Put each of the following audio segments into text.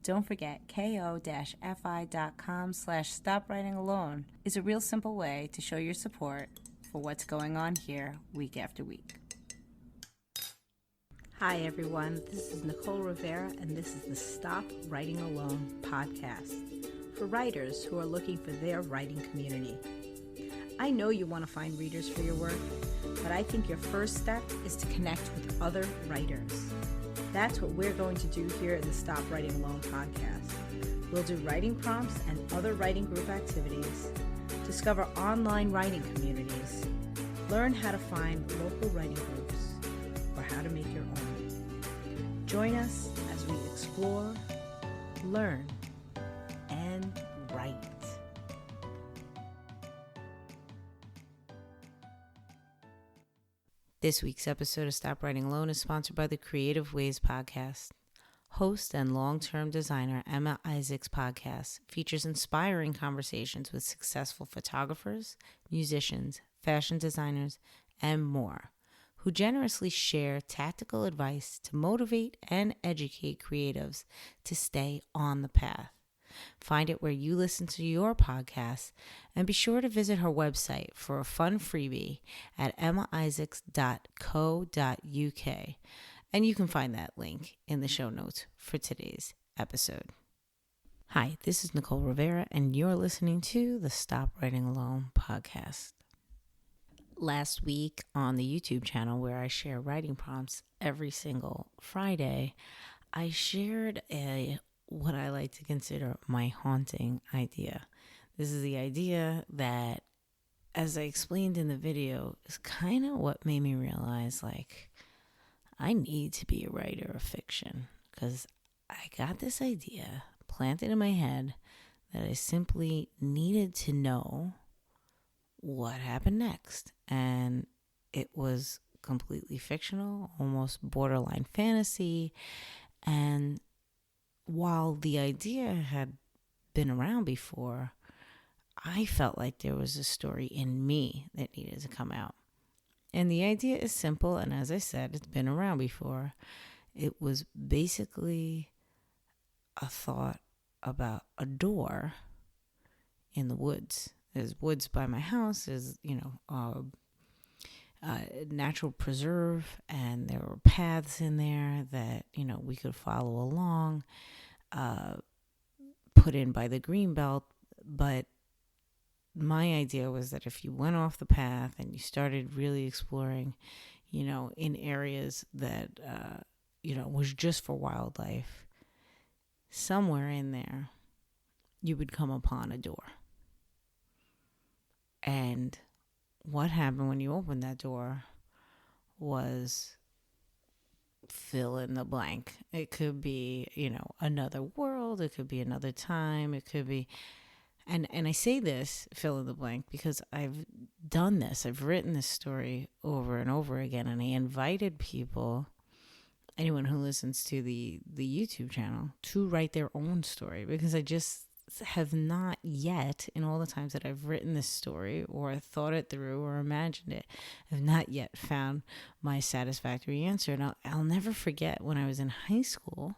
Don't forget, ko-fi.com/stopwritingalone is a real simple way to show your support for what's going on here week after week. Hi, everyone. This is Nicole Rivera, and this is the Stop Writing Alone podcast for writers who are looking for their writing community. I know you want to find readers for your work, but I think your first step is to connect with other writers. That's what we're going to do here in the Stop Writing Alone podcast. We'll do writing prompts and other writing group activities, discover online writing communities, learn how to find local writing groups, or how to make your own. Join us as we explore, learn, and write. This week's episode of Stop Writing Alone is sponsored by the Creative Ways podcast. Host and long-term designer Emma Isaac's podcast features inspiring conversations with successful photographers, musicians, fashion designers, and more, who generously share tactical advice to motivate and educate creatives to stay on the path. Find it where you listen to your podcasts, and be sure to visit her website for a fun freebie at emmaisaacs.co.uk. And you can find that link in the show notes for today's episode. Hi, this is Nicole Rivera, and you're listening to the Stop Writing Alone podcast. Last week on the YouTube channel, where I share writing prompts every single Friday, I shared what I like to consider my haunting idea. This is the idea that, as I explained in the video, is kind of what made me realize, like, I need to be a writer of fiction, because I got this idea planted in my head that I simply needed to know what happened next. And it was completely fictional, almost borderline fantasy. And while the idea had been around before, I felt like there was a story in me that needed to come out. And the idea is simple, and as I said, it's been around before. It was basically a thought about a door in the woods. There's woods by my house. There's, a natural preserve, and there were paths in there that, we could follow along, put in by the greenbelt. But my idea was that if you went off the path and you started really exploring, in areas that, was just for wildlife, somewhere in there, you would come upon a door. And what happened when you opened that door was fill in the blank. It could be, another world. It could be another time. It could be, and I say this, fill in the blank, because I've done this. I've written this story over and over again, and I invited people, anyone who listens to the YouTube channel, to write their own story, because I just have not yet, in all the times that I've written this story or thought it through or imagined it, I've not yet found my satisfactory answer. And I'll never forget when I was in high school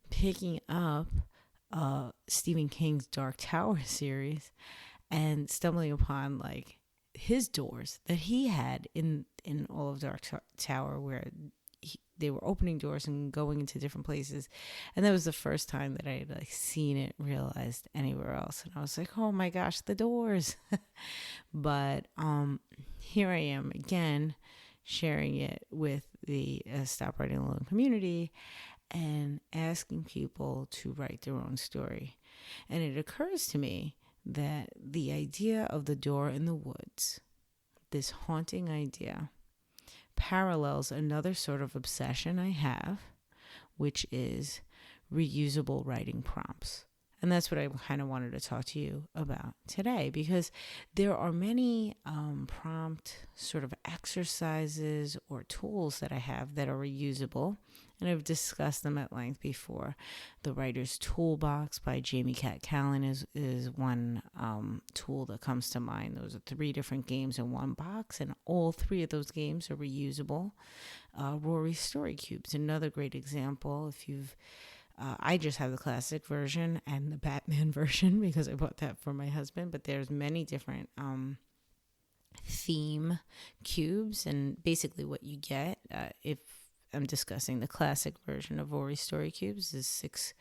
picking up Stephen King's Dark Tower series and stumbling upon like his doors that he had in all of Dark Tower, where they were opening doors and going into different places. And that was the first time that I had seen it realized anywhere else. And I was like, oh my gosh, the doors. But here I am again, sharing it with the Stop Writing Alone community and asking people to write their own story. And it occurs to me that the idea of the door in the woods, this haunting idea, parallels another sort of obsession I have, which is reusable writing prompts. And that's what I kind of wanted to talk to you about today, because there are many prompt sort of exercises or tools that I have that are reusable. And I've discussed them at length before. The Writer's Toolbox by Jamie Cat Callan is one tool that comes to mind. Those are 3 different games in one box, and all 3 of those games are reusable. Rory's Story Cube's another great example. If you've I just have the classic version and the Batman version because I bought that for my husband. But there's many different theme cubes, and basically what you get, if I'm discussing the classic version of Ori Story Cubes, is 6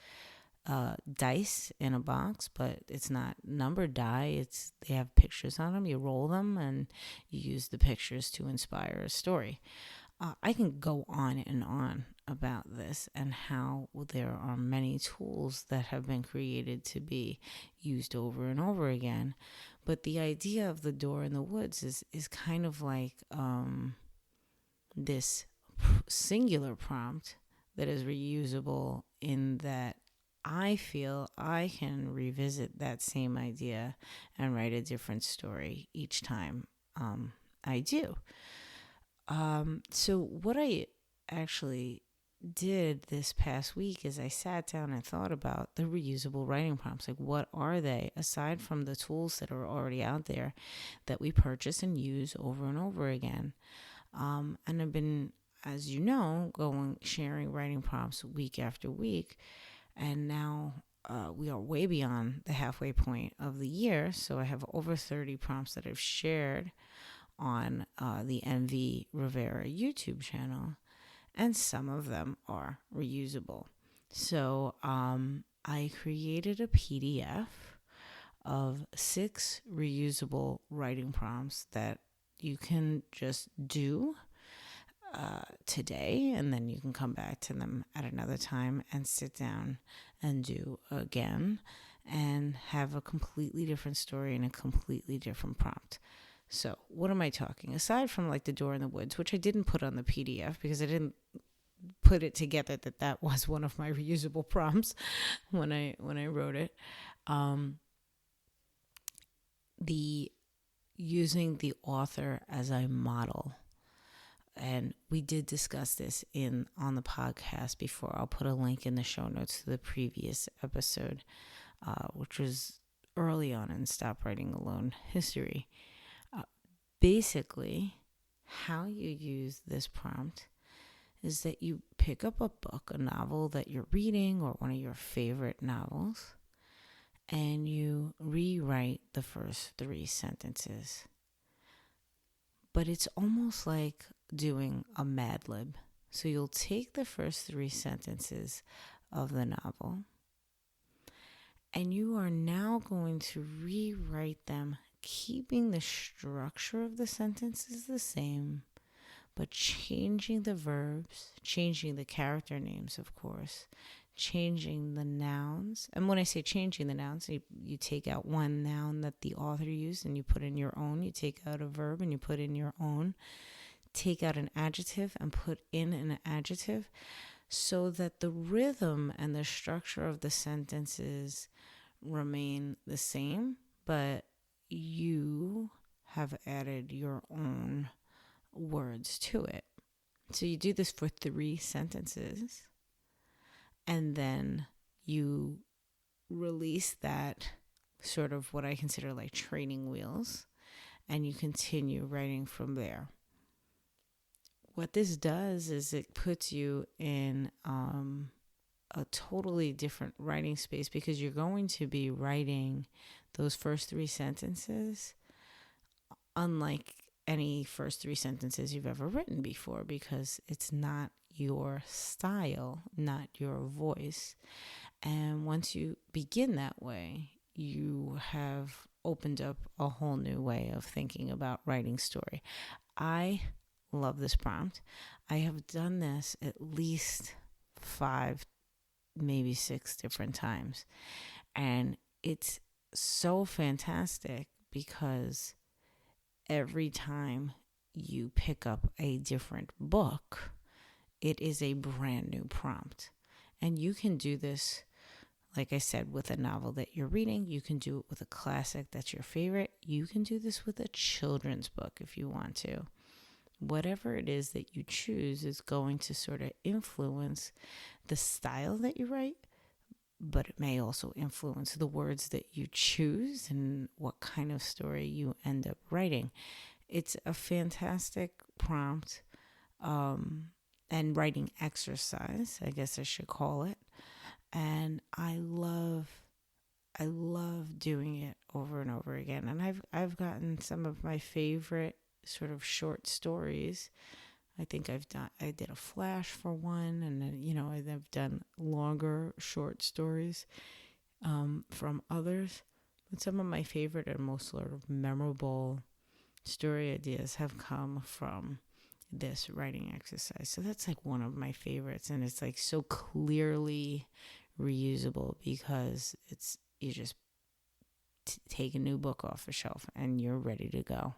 dice in a box, but it's not numbered die. They have pictures on them. You roll them and you use the pictures to inspire a story. I can go on and on about this and how there are many tools that have been created to be used over and over again. But the idea of the door in the woods is kind of like this singular prompt that is reusable, in that I feel I can revisit that same idea and write a different story each time I do. So what I actually did this past week is I sat down and thought about the reusable writing prompts. Like, what are they, aside from the tools that are already out there that we purchase and use over and over again? And I've been, as you know, sharing writing prompts week after week. And now we are way beyond the halfway point of the year. So I have over 30 prompts that I've shared on the MV Rivera YouTube channel, and some of them are reusable. So I created a PDF of 6 reusable writing prompts that you can just do today, and then you can come back to them at another time and sit down and do again and have a completely different story and a completely different prompt. So what am I talking? Aside from like the door in the woods, which I didn't put on the PDF because I didn't put it together that was one of my reusable prompts when I wrote it. The using the author as a model. And we did discuss this on the podcast before. I'll put a link in the show notes to the previous episode, which was early on in Stop Writing Alone history. Basically, how you use this prompt is that you pick up a book, a novel that you're reading, or one of your favorite novels, and you rewrite the first 3 sentences. But it's almost like doing a Mad Lib. So you'll take the first 3 sentences of the novel, and you are now going to rewrite them, keeping the structure of the sentences the same, but changing the verbs, changing the character names, of course, changing the nouns. And when I say changing the nouns, you take out one noun that the author used and you put in your own. You take out a verb and you put in your own. Take out an adjective and put in an adjective, so that the rhythm and the structure of the sentences remain the same, but you have added your own words to it. So you do this for 3 sentences, and then you release that, sort of what I consider like training wheels, and you continue writing from there. What this does is it puts you in a totally different writing space, because you're going to be writing those first 3 sentences unlike any first 3 sentences you've ever written before, because it's not your style, not your voice. And once you begin that way, you have opened up a whole new way of thinking about writing story. I love this prompt. I have done this at least 5, maybe 6 different times. And it's so fantastic because every time you pick up a different book, it is a brand new prompt. And you can do this, like I said, with a novel that you're reading. You can do it with a classic that's your favorite. You can do this with a children's book if you want to. Whatever it is that you choose is going to sort of influence the style that you write, but it may also influence the words that you choose and what kind of story you end up writing. It's a fantastic prompt and writing exercise, I guess I should call it. And I love doing it over and over again. And I've gotten some of my favorite sort of short stories. I think I did a flash for one, and then, I've done longer short stories from others. But some of my favorite and most sort of memorable story ideas have come from this writing exercise. So that's like one of my favorites, and it's like so clearly reusable because you just take a new book off a shelf and you're ready to go.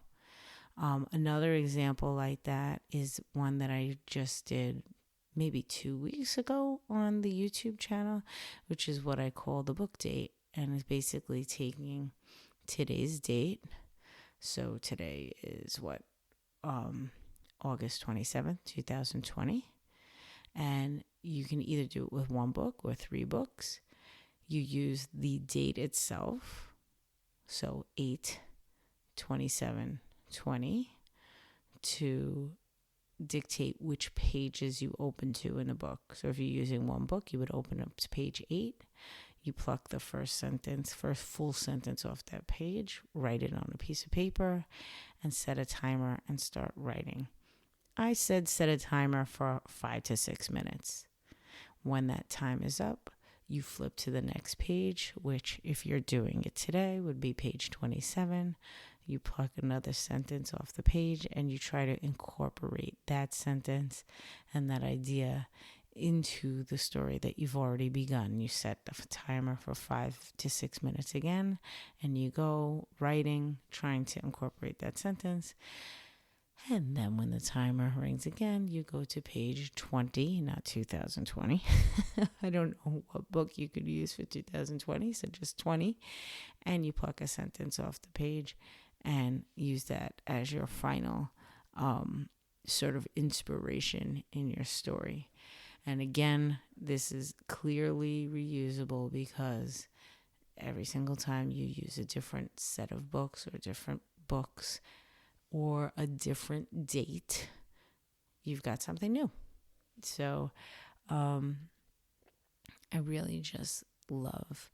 Another example like that is one that I just did maybe 2 weeks ago on the YouTube channel, which is what I call the book date. And it's basically taking today's date. So today is August 27th, 2020. And you can either do it with one book or 3 books. You use the date itself. So 8/27/20 to dictate which pages you open to in the book. So if you're using one book, you would open up to page 8. You pluck the first full sentence off that page, write it on a piece of paper, and set a timer and start writing. I said set a timer for 5 to 6 minutes. When that time is up, you flip to the next page, which if you're doing it today would be page 27. You pluck another sentence off the page and you try to incorporate that sentence and that idea into the story that you've already begun. You set the timer for 5 to 6 minutes again, and you go writing, trying to incorporate that sentence. And then when the timer rings again, you go to page 20, not 2020. I don't know what book you could use for 2020, so just 20. And you pluck a sentence off the page and use that as your final sort of inspiration in your story. And again, this is clearly reusable because every single time you use a different set of books or different books or a different date, you've got something new. So I really just love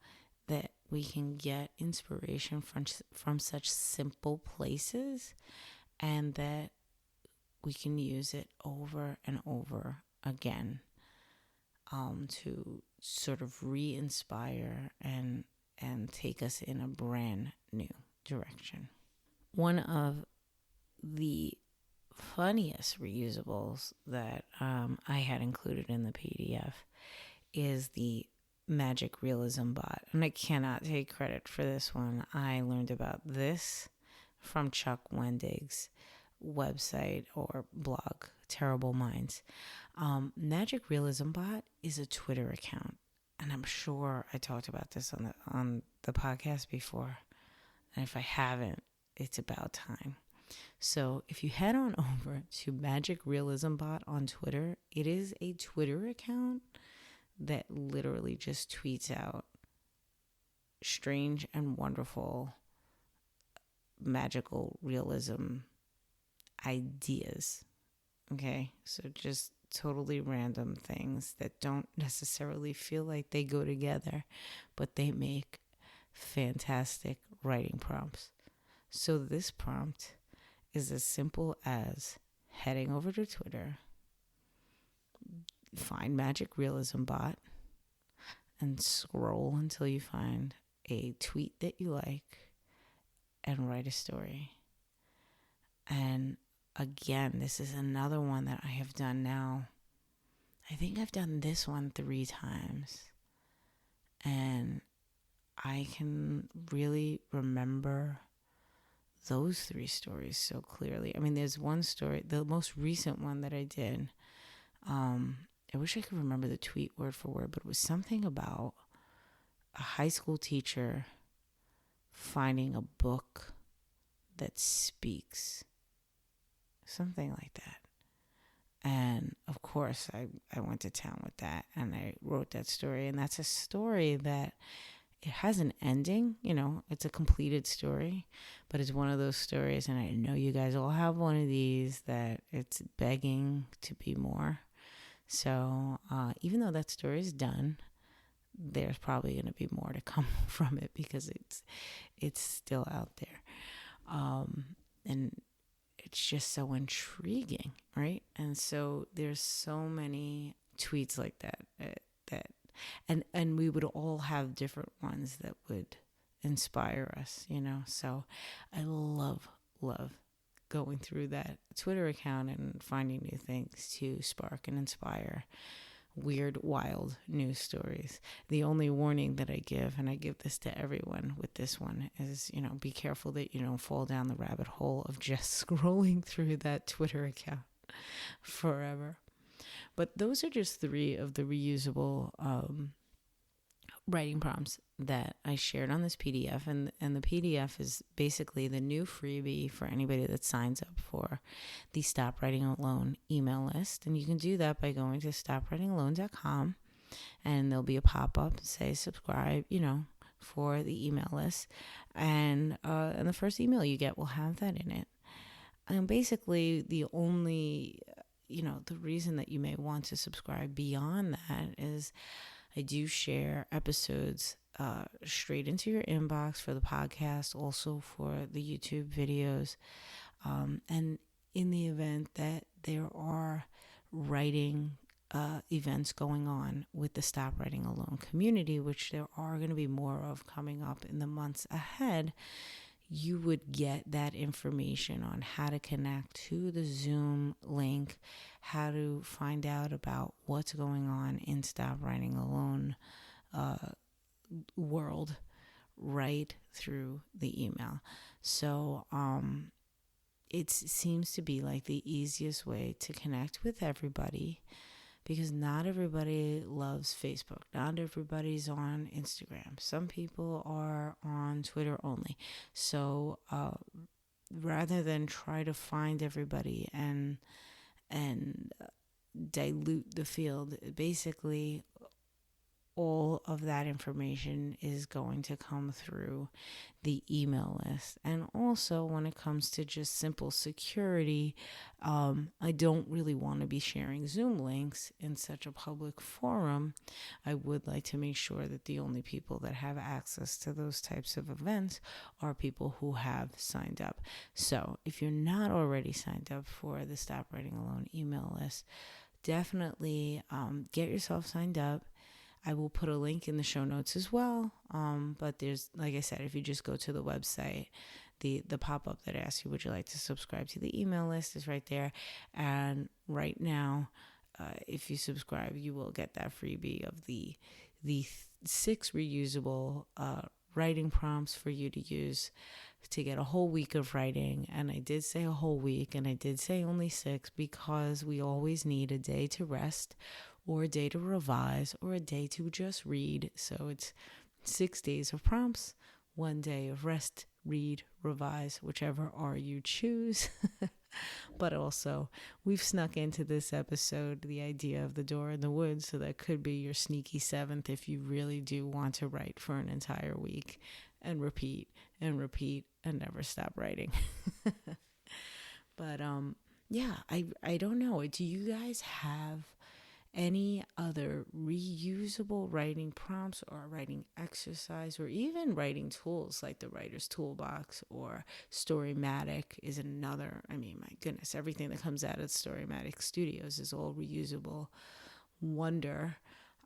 that we can get inspiration from such simple places, and that we can use it over and over again to sort of re-inspire and take us in a brand new direction. One of the funniest reusables that I had included in the PDF is the Magic Realism Bot. And I cannot take credit for this one. I learned about this from Chuck Wendig's website or blog, Terrible Minds. Magic Realism Bot is a Twitter account. And I'm sure I talked about this on the podcast before. And if I haven't, it's about time. So if you head on over to Magic Realism Bot on Twitter, it is a Twitter account that literally just tweets out strange and wonderful magical realism ideas. Okay, so just totally random things that don't necessarily feel like they go together, but they make fantastic writing prompts. So this prompt is as simple as heading over to Twitter, find Magic Realism Bot, and scroll until you find a tweet that you like and write a story. And again, this is another one that I have done now. I think I've done this one 3 times. And I can really remember those 3 stories so clearly. I mean, there's one story, the most recent one that I did. I wish I could remember the tweet word for word, but it was something about a high school teacher finding a book that speaks. Something like that. And of course, I went to town with that and I wrote that story. And that's a story that it has an ending, it's a completed story, but it's one of those stories. And I know you guys all have one of these that it's begging to be more. So even though that story is done, there's probably going to be more to come from it because it's still out there. And it's just so intriguing, right? And so there's so many tweets like that and we would all have different ones that would inspire us, So I love going through that Twitter account and finding new things to spark and inspire weird, wild news stories. The only warning that I give, and I give this to everyone with this one, is, be careful that you don't fall down the rabbit hole of just scrolling through that Twitter account forever. But those are just 3 of the reusable writing prompts that I shared on this PDF. And the PDF is basically the new freebie for anybody that signs up for the Stop Writing Alone email list. And you can do that by going to stopwritingalone.com, and there'll be a pop-up that say subscribe, for the email list. And the first email you get will have that in it. And basically the only, the reason that you may want to subscribe beyond that is I do share episodes straight into your inbox for the podcast, also for the YouTube videos. And in the event that there are writing events going on with the Stop Writing Alone community, which there are going to be more of coming up in the months ahead, you would get that information on how to connect to the Zoom link, how to find out about what's going on in Stop Writing Alone world right through the email. So it seems to be like the easiest way to connect with everybody, because not everybody loves Facebook. Not everybody's on Instagram. Some people are on Twitter only. So rather than try to find everybody and dilute the field, basically all of that information is going to come through the email list. And also when it comes to just simple security, I don't really want to be sharing Zoom links in such a public forum. I would like to make sure that the only people that have access to those types of events are people who have signed up. So if you're not already signed up for the Stop Writing Alone email list, definitely get yourself signed up. I will put a link in the show notes as well. But there's, like I said, if you just go to the website, the pop-up that asks you, would you like to subscribe to the email list, is right there. And right now, if you subscribe, you will get that freebie of the 6 reusable writing prompts for you to use to get a whole week of writing. And I did say a whole week, and I did say only 6 because we always need a day to rest, or a day to revise, or a day to just read. So it's 6 days of prompts, 1 day of rest, read, revise, whichever R you choose. But also, we've snuck into this episode the idea of the door in the woods, so that could be your sneaky 7th if you really do want to write for an entire week and repeat and repeat and never stop writing. But yeah, I don't know. Do you guys have any other reusable writing prompts or writing exercise, or even writing tools like the Writer's Toolbox or Storymatic is another? I mean, my goodness, everything that comes out of Storymatic Studios is all reusable wonder.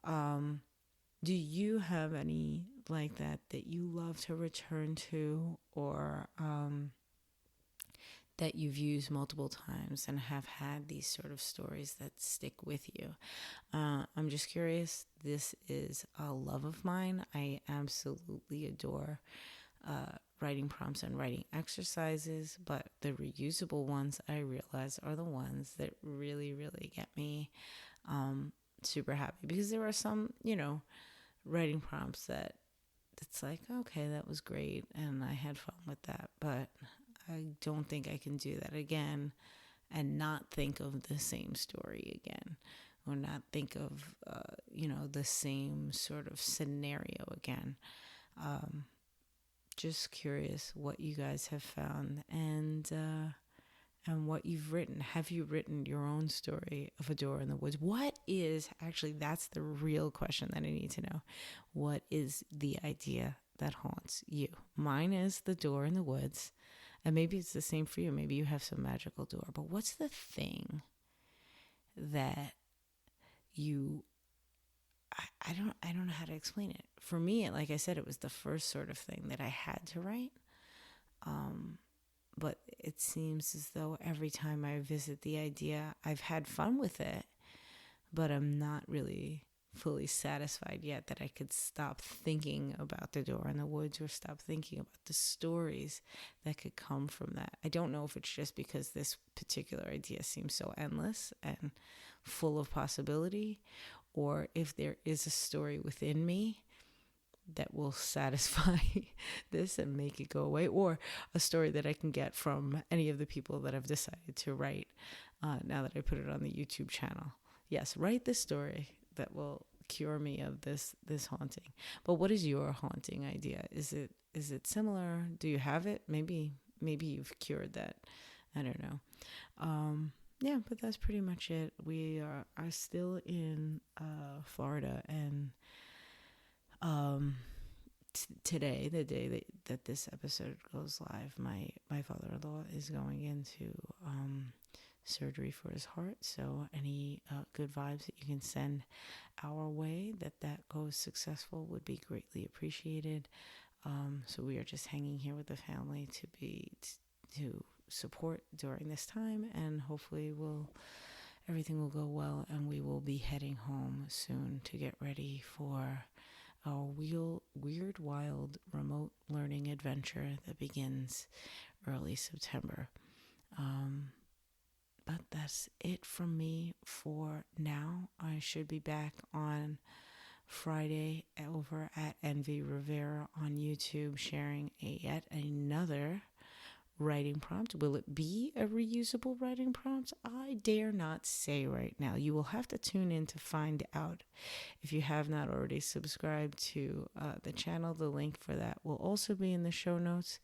Do you have any like that you love to return to, or that you've used multiple times and have had these sort of stories that stick with you? I'm just curious. This is a love of mine. I absolutely adore writing prompts and writing exercises, but the reusable ones I realize are the ones that really, really get me super happy, because there are some, writing prompts that it's like, okay, that was great and I had fun with that, but I don't think I can do that again and not think of the same story again, or not think of, the same sort of scenario again. Just curious what you guys have found. And and what you've written. Have you written your own story of a door in the woods? What is, actually, that's the real question that I need to know. What is the idea that haunts you? Mine is the door in the woods, and maybe it's the same for you. Maybe you have some magical door, but what's the thing that you, I don't know how to explain it. For me, like I said, it was the first sort of thing that I had to write. But it seems as though every time I visit the idea, I've had fun with it, but I'm not really fully satisfied yet that I could stop thinking about the door in the woods or stop thinking about the stories that could come from that. I don't know if it's just because this particular idea seems so endless and full of possibility, or if there is a story within me that will satisfy this and make it go away, or a story that I can get from any of the people that I've decided to write now that I put it on the YouTube channel. Yes, write this story that will cure me of this haunting. But what is your haunting idea? Is it similar? Do you have it? Maybe you've cured that. I don't know. Yeah, but that's pretty much it. We are still in Florida, and today, the day that this episode goes live, my father-in-law is going into surgery for his heart. So any good vibes that you can send our way that goes successful would be greatly appreciated. So we are just hanging here with the family to support during this time, and hopefully everything will go well, and we will be heading home soon to get ready for our weird, wild, remote learning adventure that begins early September. But that's it from me for now. I should be back on Friday over at Envy Rivera on YouTube, sharing yet another writing prompt. Will it be a reusable writing prompt? I dare not say right now. You will have to tune in to find out. If you have not already subscribed to the channel, the link for that will also be in the show notes.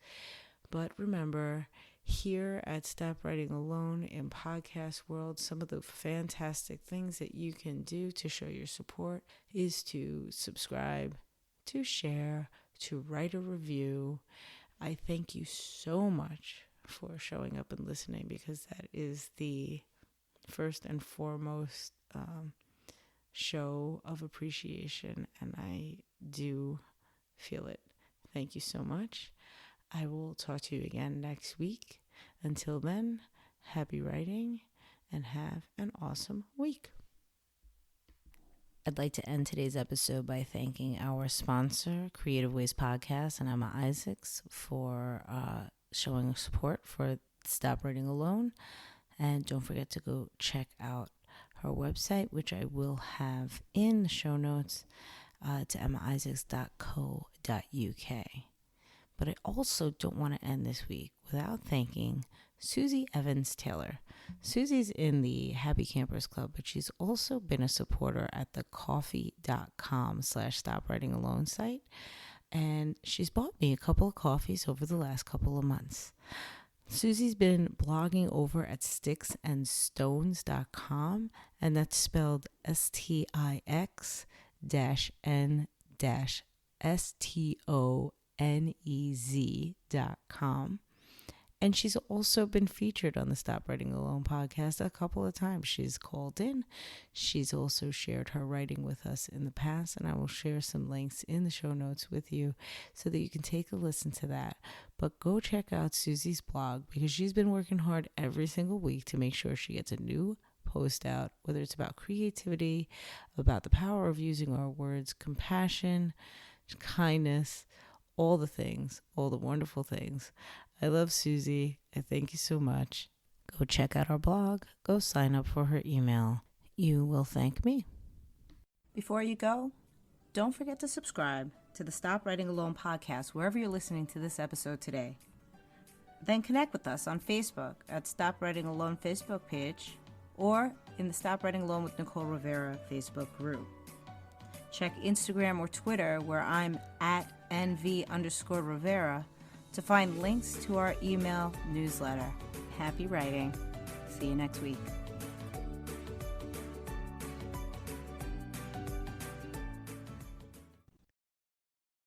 But remember, here at Stop Writing Alone in podcast world, some of the fantastic things that you can do to show your support is to subscribe, to share, to write a review. I thank you so much for showing up and listening, because that is the first and foremost show of appreciation, and I do feel it. Thank you so much. I will talk to you again next week. Until then, happy writing and have an awesome week. I'd like to end today's episode by thanking our sponsor, Creative Ways Podcast, and Emma Isaacs for showing support for Stop Writing Alone. And don't forget to go check out her website, which I will have in the show notes, to emmaisaacs.co.uk. But I also don't want to end this week without thanking Susie Evans Taylor. Susie's in the Happy Campers Club, but she's also been a supporter at the coffee.com/stopwritingalone site. And she's bought me a couple of coffees over the last couple of months. Susie's been blogging over at sticksandstones.com, and that's spelled STIX-N-STONEZ.com. And she's also been featured on the Stop Writing Alone podcast a couple of times. She's called in. She's also shared her writing with us in the past, and I will share some links in the show notes with you so that you can take a listen to that. But go check out Susie's blog, because she's been working hard every single week to make sure she gets a new post out, whether it's about creativity, about the power of using our words, compassion, kindness, all the things, all the wonderful things. I love Susie. I thank you so much. Go check out our blog. Go sign up for her email. You will thank me. Before you go, don't forget to subscribe to the Stop Writing Alone podcast wherever you're listening to this episode today. Then connect with us on Facebook at Stop Writing Alone Facebook page, or in the Stop Writing Alone with Nicole Rivera Facebook group. Check Instagram or Twitter, where I'm at NV_Rivera, to find links to our email newsletter. Happy writing. See you next week.